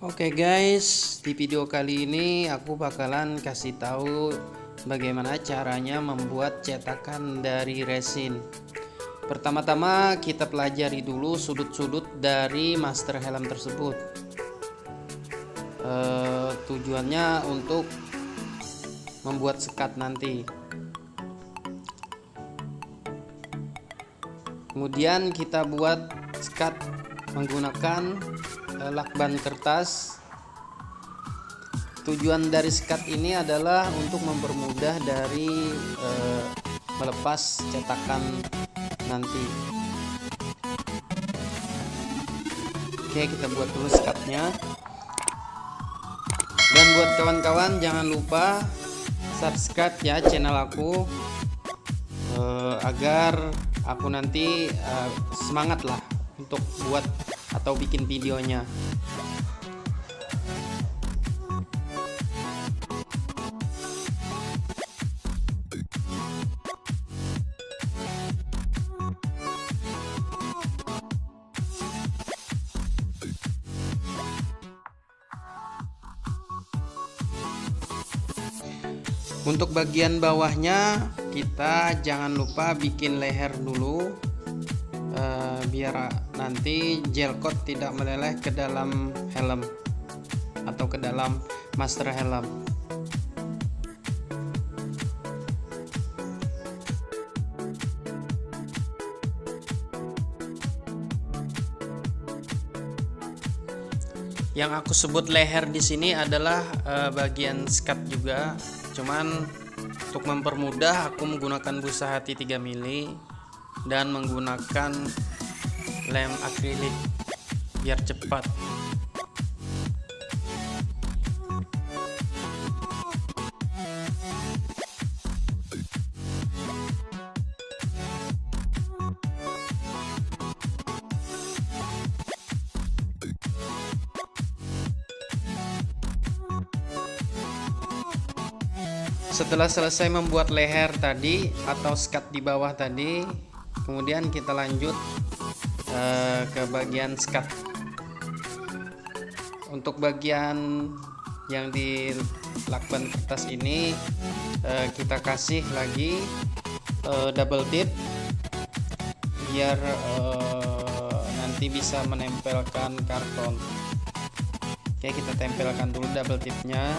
Oke guys, di video kali ini aku bakalan kasih tahu bagaimana caranya membuat cetakan dari resin. Pertama-tama kita pelajari dulu sudut-sudut dari master helm tersebut. Tujuannya untuk membuat sekat nanti. Kemudian kita buat sekat menggunakan lakban kertas. Tujuan dari sekat ini adalah untuk mempermudah dari melepas cetakan nanti. Oke, kita buat dulu sekatnya. Dan buat kawan-kawan jangan lupa subscribe ya channel aku agar aku nanti semangat lah untuk buat atau bikin videonya. Untuk bagian bawahnya kita jangan lupa bikin leher dulu biar nanti gel coat tidak meleleh ke dalam helm atau ke dalam master helm. Yang aku sebut leher di sini adalah bagian sekat juga. Cuman untuk mempermudah aku menggunakan busa hati 3 mili dan menggunakan lem akrilik biar cepat. Setelah selesai membuat leher tadi atau sekat di bawah tadi, kemudian kita lanjut ke bagian sekat. Untuk bagian yang di lakban kertas ini kita kasih lagi double tip biar nanti bisa menempelkan karton. Oke, kita tempelkan dulu double tipnya.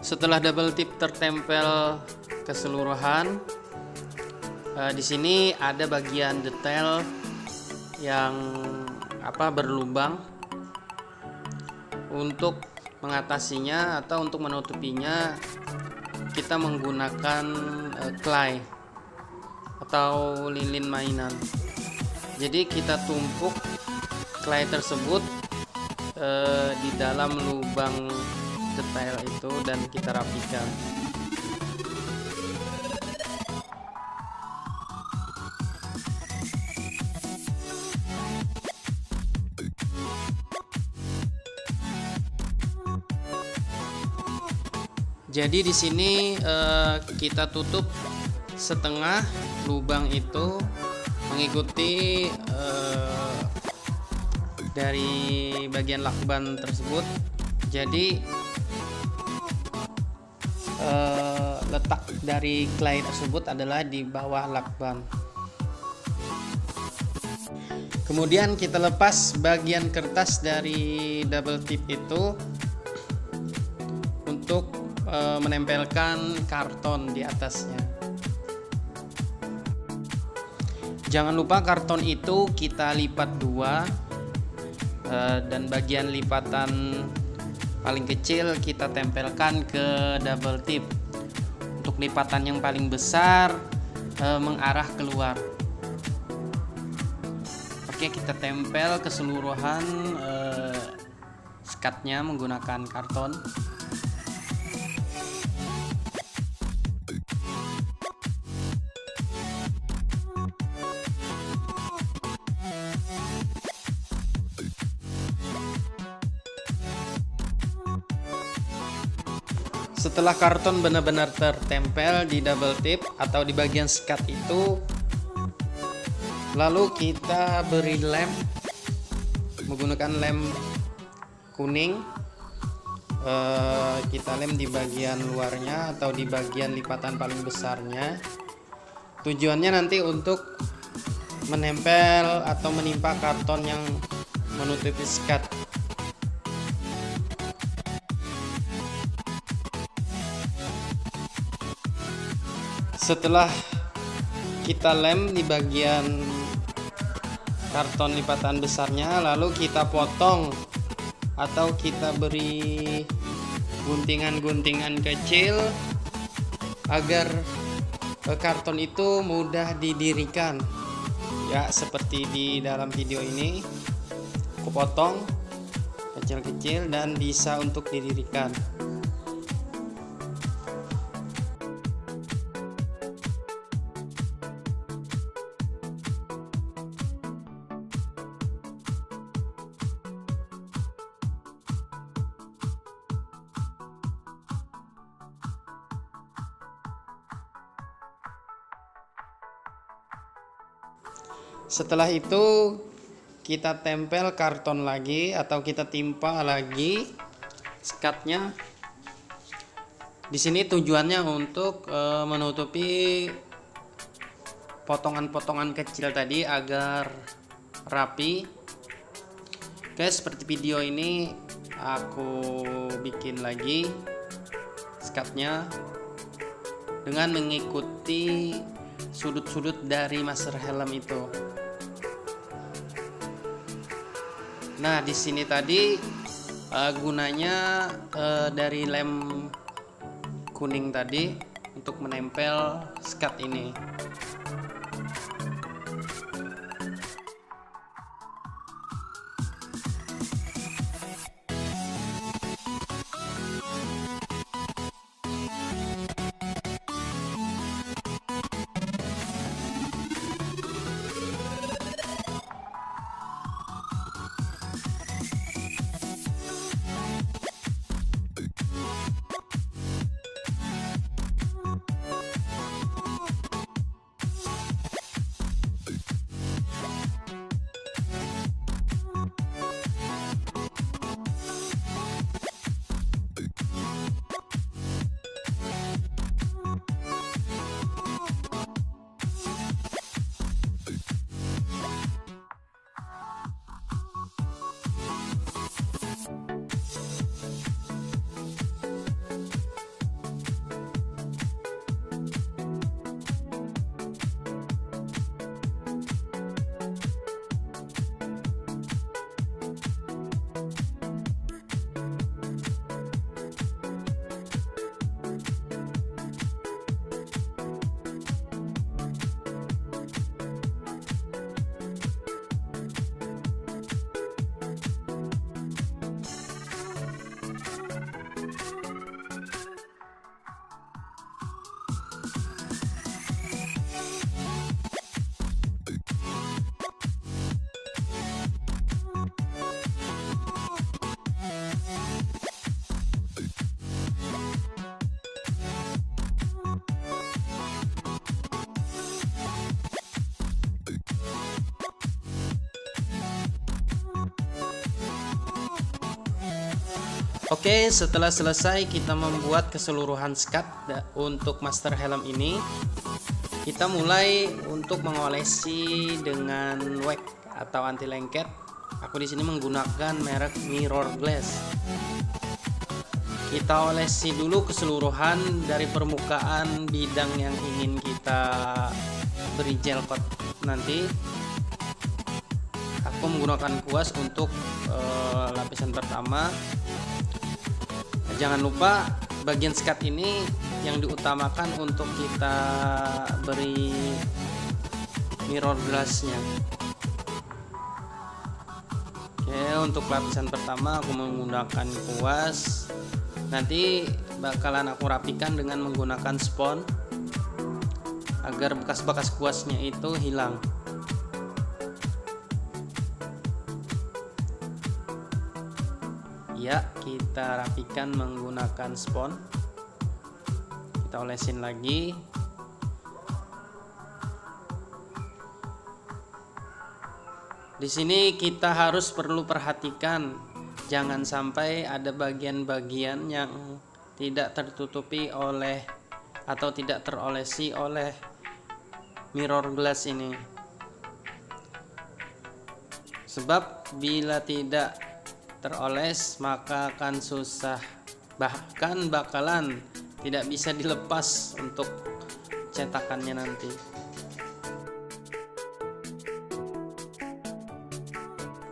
Setelah double tip tertempel keseluruhan, di sini ada bagian detail yang berlubang. Untuk mengatasinya atau untuk menutupinya, kita menggunakan clay atau lilin mainan. Jadi kita tumpuk clay tersebut di dalam lubang detail itu dan kita rapikan. Jadi di sini kita tutup setengah lubang itu mengikuti dari bagian lakban tersebut. Jadi letak dari clay tersebut adalah di bawah lakban. Kemudian kita lepas bagian kertas dari double tip itu untuk menempelkan karton di atasnya. Jangan lupa karton itu kita lipat dua, dan bagian lipatan paling kecil kita tempelkan ke double tip. Untuk lipatan yang paling besar mengarah keluar. Oke, kita tempel keseluruhan skatnya menggunakan karton. Setelah karton benar-benar tertempel di double tip atau di bagian skat itu, lalu kita beri lem menggunakan lem kuning. Kita lem di bagian luarnya atau di bagian lipatan paling besarnya. Tujuannya nanti untuk menempel atau menimpa karton yang menutupi skat. Setelah kita lem di bagian karton lipatan besarnya, lalu kita potong atau kita beri guntingan-guntingan kecil agar karton itu mudah didirikan. Ya, seperti di dalam video ini, aku potong kecil-kecil dan bisa untuk didirikan. Setelah itu kita tempel karton lagi atau kita timpa lagi skatnya. Di sini tujuannya untuk menutupi potongan-potongan kecil tadi agar rapi. Oke, seperti video ini aku bikin lagi skatnya dengan mengikuti sudut-sudut dari master helm itu. Nah, di sini tadi gunanya dari lem kuning tadi untuk menempel skat ini. Oke, setelah selesai kita membuat keseluruhan skat untuk master helm ini, kita mulai untuk mengolesi dengan wax atau anti lengket. Aku di sini menggunakan merek Mirror Glass. Kita olesi dulu keseluruhan dari permukaan bidang yang ingin kita beri gel coat nanti. Aku menggunakan kuas untuk lapisan pertama. Jangan lupa bagian skat ini yang diutamakan untuk kita beri mirror glassnya. Oke, untuk lapisan pertama aku menggunakan kuas. Nanti bakalan aku rapikan dengan menggunakan spons agar bekas-bekas kuasnya itu hilang. Ya, kita rapikan menggunakan spons. Kita olesin lagi. Di sini kita harus perlu perhatikan, jangan sampai ada bagian-bagian yang tidak tertutupi oleh atau tidak terolesi oleh mirror glass ini. Sebab bila tidak teroles maka akan susah, bahkan bakalan tidak bisa dilepas untuk cetakannya nanti.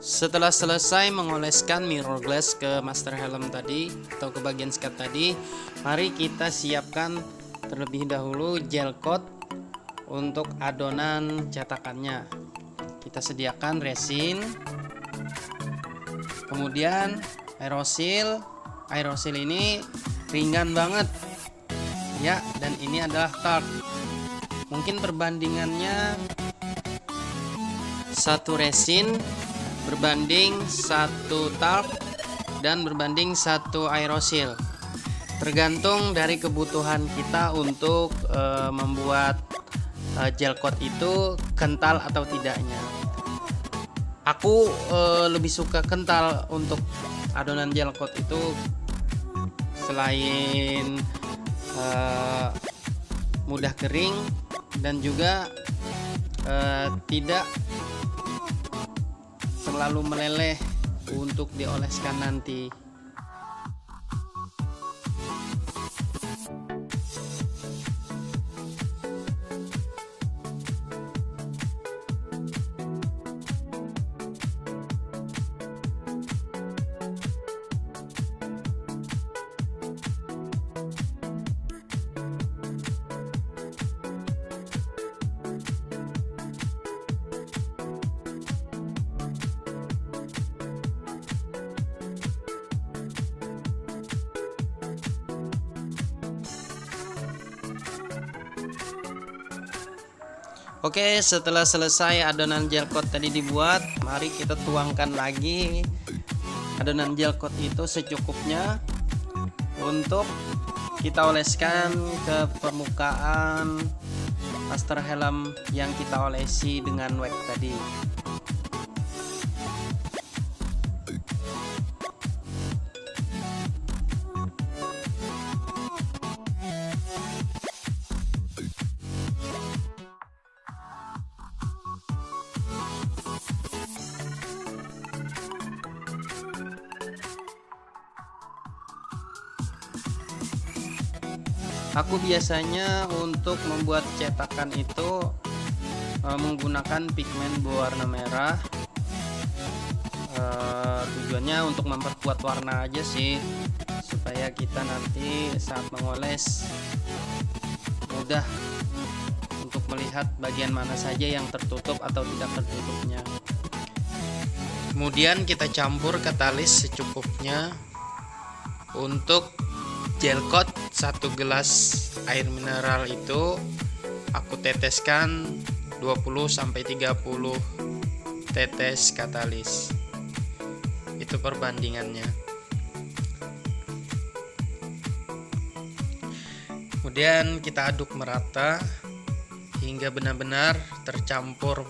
Setelah selesai mengoleskan mirror glass ke master helm tadi atau ke bagian skat tadi, mari kita siapkan terlebih dahulu gel coat untuk adonan cetakannya. Kita sediakan resin, kemudian aerosil. Aerosil ini ringan banget ya, dan ini adalah talc. Mungkin perbandingannya satu resin berbanding satu talc dan berbanding satu aerosil, tergantung dari kebutuhan kita untuk membuat gel coat itu kental atau tidaknya. Aku lebih suka kental untuk adonan gel coat itu, selain mudah kering dan juga tidak terlalu meleleh untuk dioleskan nanti. Oke, setelah selesai adonan gel coat tadi dibuat, mari kita tuangkan lagi adonan gel coat itu secukupnya untuk kita oleskan ke permukaan master helm yang kita olesi dengan wax tadi. Aku biasanya untuk membuat cetakan itu menggunakan pigmen berwarna merah. Tujuannya untuk memperkuat warna aja sih, supaya kita nanti saat mengoles mudah untuk melihat bagian mana saja yang tertutup atau tidak tertutupnya. Kemudian kita campur katalis secukupnya. Untuk gel coat 1 gelas air mineral itu aku teteskan 20-30 tetes katalis. Itu perbandingannya. Kemudian kita aduk merata hingga benar-benar tercampur.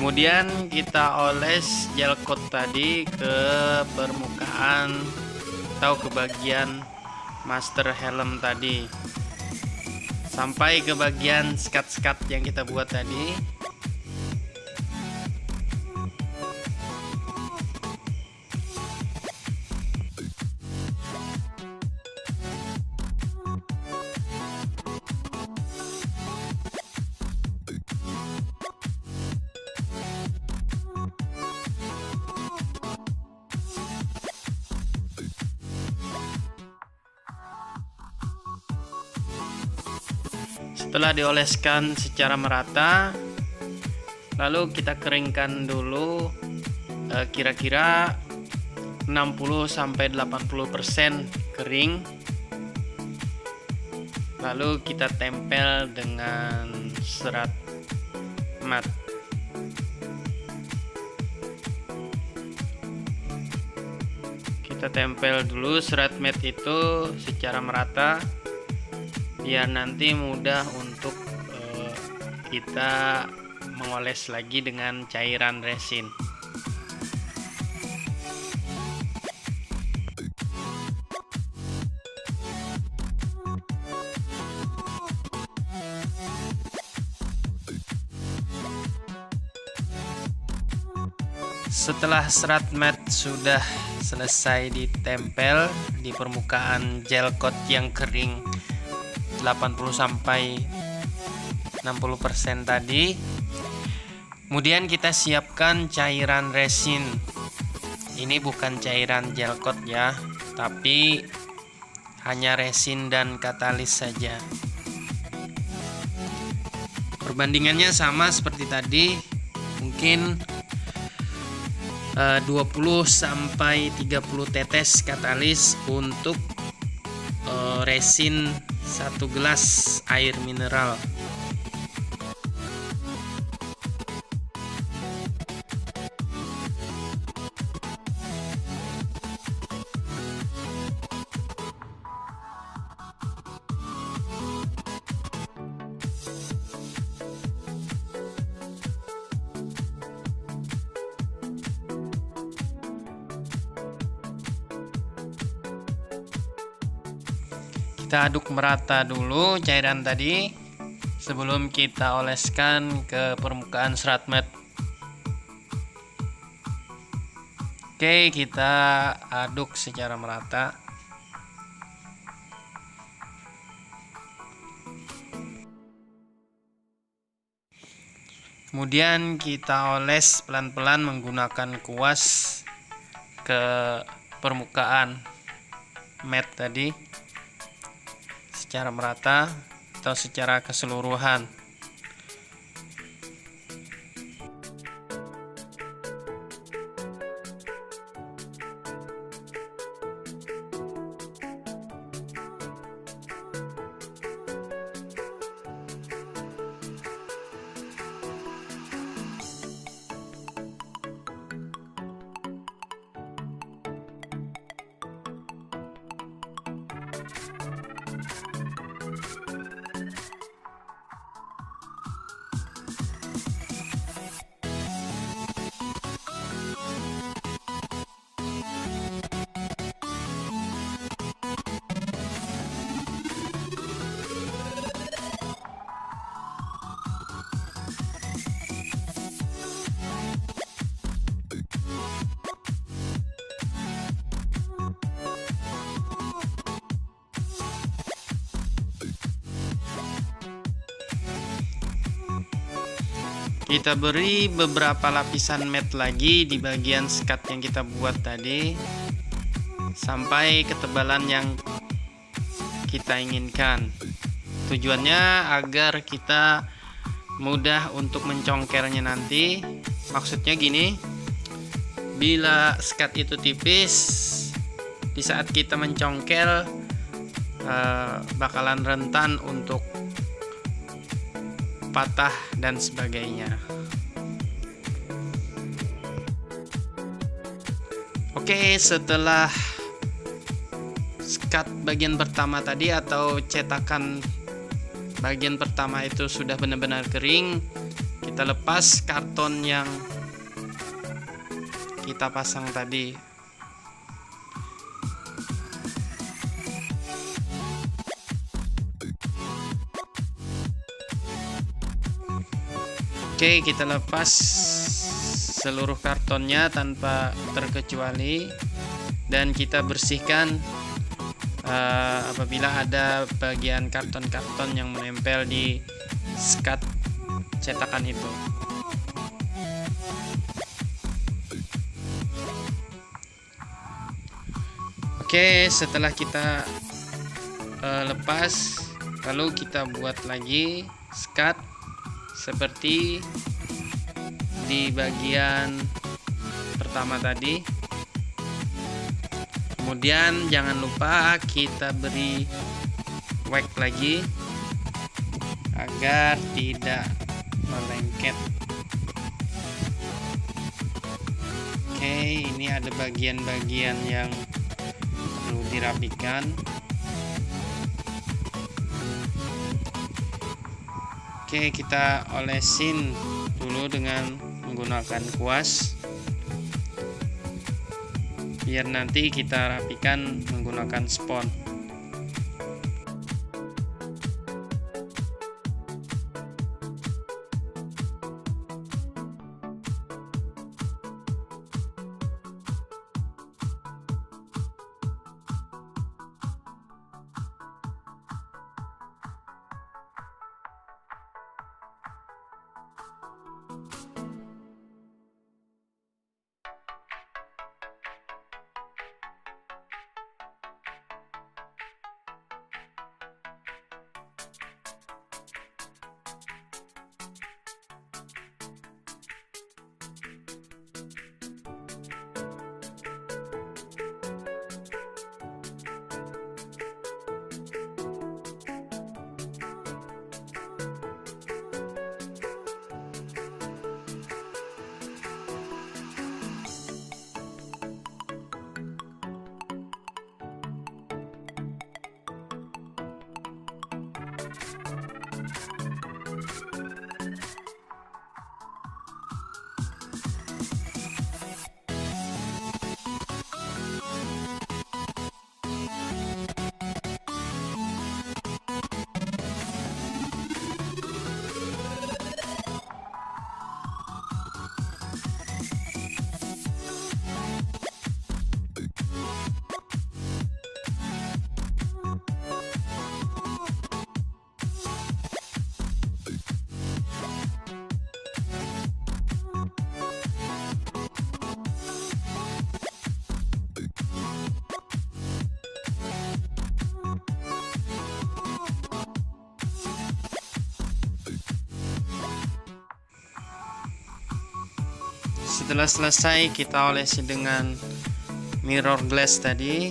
Kemudian kita oles gel coat tadi ke permukaan atau ke bagian master helm tadi, sampai ke bagian skat-skat yang kita buat tadi. Setelah dioleskan secara merata, lalu kita keringkan dulu kira-kira 60-80% kering. Lalu kita tempel dengan serat mat. Kita tempel dulu serat mat itu secara merata, biar nanti mudah untuk kita mengoles lagi dengan cairan resin. Setelah serat mat sudah selesai ditempel di permukaan gel coat yang kering 80-60% tadi, kemudian kita siapkan cairan resin. Ini bukan cairan gel coat ya, tapi hanya resin dan katalis saja. Perbandingannya sama seperti tadi, mungkin 20-30 tetes katalis untuk resin 1 gelas air mineral. Kita aduk merata dulu cairan tadi sebelum kita oleskan ke permukaan serat mat. Oke, kita aduk secara merata. Kemudian kita oles pelan-pelan menggunakan kuas ke permukaan mat tadi secara merata atau secara keseluruhan. Kita beri beberapa lapisan mat lagi di bagian skat yang kita buat tadi sampai ketebalan yang kita inginkan. Tujuannya agar kita mudah untuk mencongkelnya nanti. Maksudnya gini, bila skat itu tipis, di saat kita mencongkel bakalan rentan untuk patah dan sebagainya. Oke, setelah skat bagian pertama tadi atau cetakan bagian pertama itu sudah benar-benar kering, kita kita lepas karton yang kita pasang tadi. Oke, kita lepas seluruh kartonnya tanpa terkecuali, dan kita bersihkan apabila ada bagian karton-karton yang menempel di skat cetakan itu. Oke, setelah kita lepas, lalu kita buat lagi skat seperti di bagian pertama tadi. Kemudian jangan lupa kita beri wax lagi agar tidak melengket. Oke, ini ada bagian-bagian yang perlu dirapikan. Oke, kita olesin dulu dengan menggunakan kuas, biar nanti kita rapikan menggunakan spons. Setelah selesai, kita olesi dengan mirror glass tadi.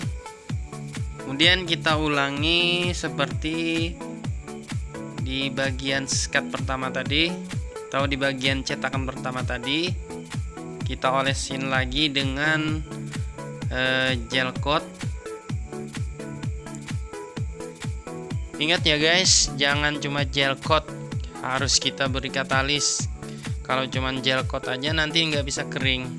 Kemudian kita ulangi seperti di bagian skat pertama tadi, atau di bagian cetakan pertama tadi. Kita olesin lagi dengan gel coat. Ingat ya guys, jangan cuma gel coat, harus kita beri katalis. Kalau cuman gel coat aja nanti nggak bisa kering.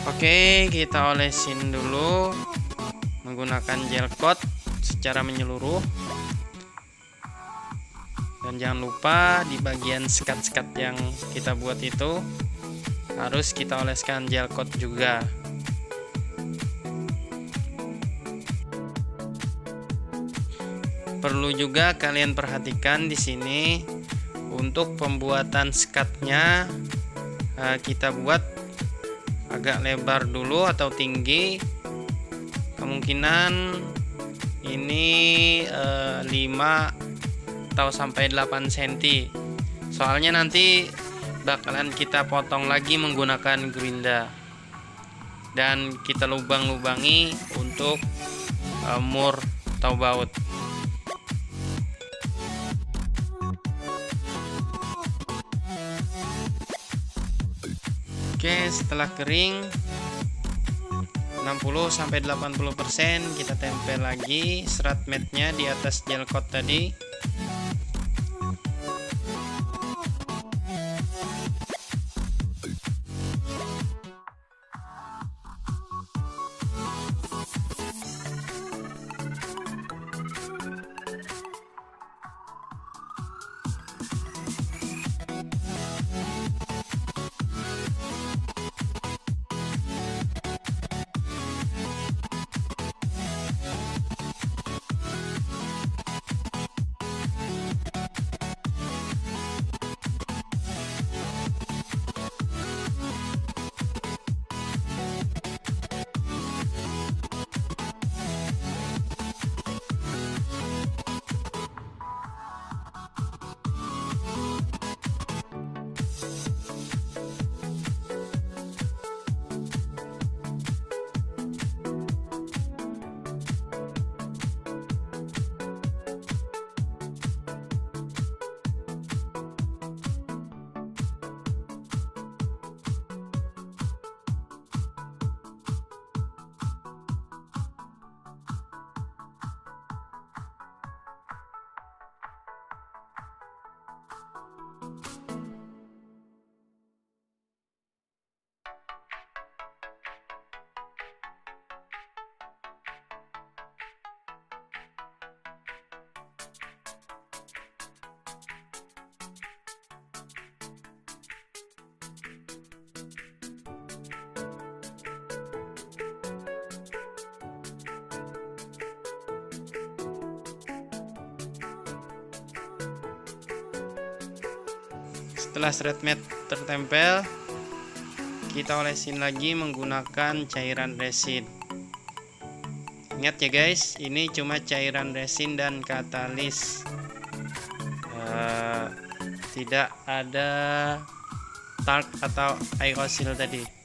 Oke, kita olesin dulu menggunakan gel coat secara menyeluruh. Dan jangan lupa di bagian sekat-sekat yang kita buat itu harus kita oleskan gel coat juga. Perlu juga kalian perhatikan di sini untuk pembuatan sekatnya, kita buat agak lebar dulu atau tinggi. Kemungkinan ini 5 atau sampai 8 cm. Soalnya nanti bakalan kita potong lagi menggunakan gerinda. Dan kita lubang-lubangi untuk mur atau baut. Oke, setelah kering 60-80%, kita tempel lagi serat matnya di atas gel coat tadi. Setelah serat mat tertempel, kita olesin lagi menggunakan cairan resin. Ingat ya guys, ini cuma cairan resin dan katalis, tidak ada talc atau aerosol tadi.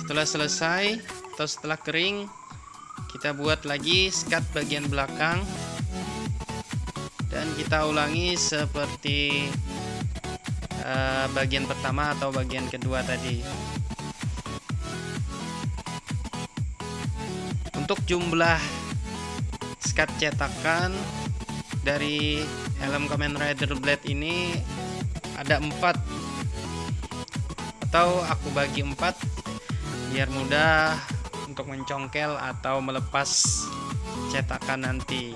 Setelah selesai atau setelah kering, kita buat lagi skat bagian belakang dan kita ulangi seperti bagian pertama atau bagian kedua tadi. Untuk jumlah skat cetakan dari helm Kamen Rider Blade ini ada 4, atau aku bagi 4 biar mudah untuk mencongkel atau melepas cetakan nanti.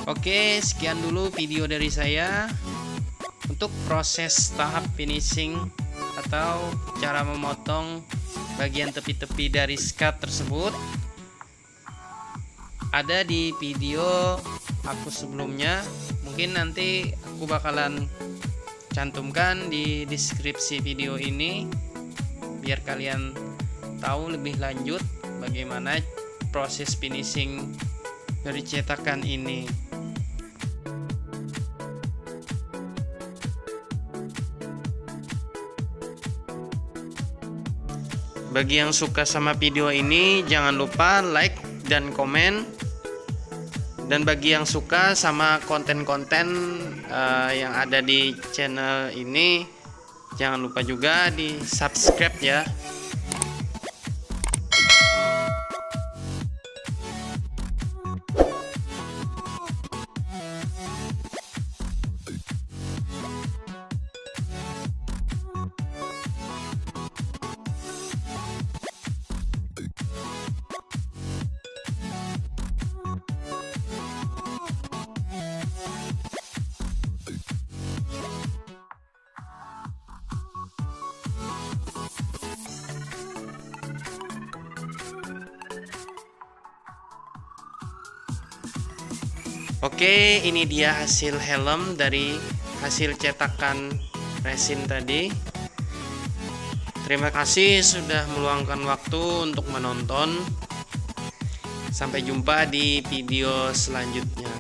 Oke, sekian dulu video dari saya. Untuk proses tahap finishing atau cara memotong bagian tepi-tepi dari skat tersebut ada di video aku sebelumnya. Mungkin nanti aku bakalan cantumkan di deskripsi video ini biar kalian tahu lebih lanjut bagaimana proses finishing dari cetakan ini. Bagi yang suka sama video ini, jangan lupa like dan komen. Dan bagi yang suka sama konten-konten yang ada di channel ini, jangan lupa juga di subscribe ya. Oke, ini dia hasil helm dari hasil cetakan resin tadi. Terima kasih sudah meluangkan waktu untuk menonton. Sampai jumpa di video selanjutnya.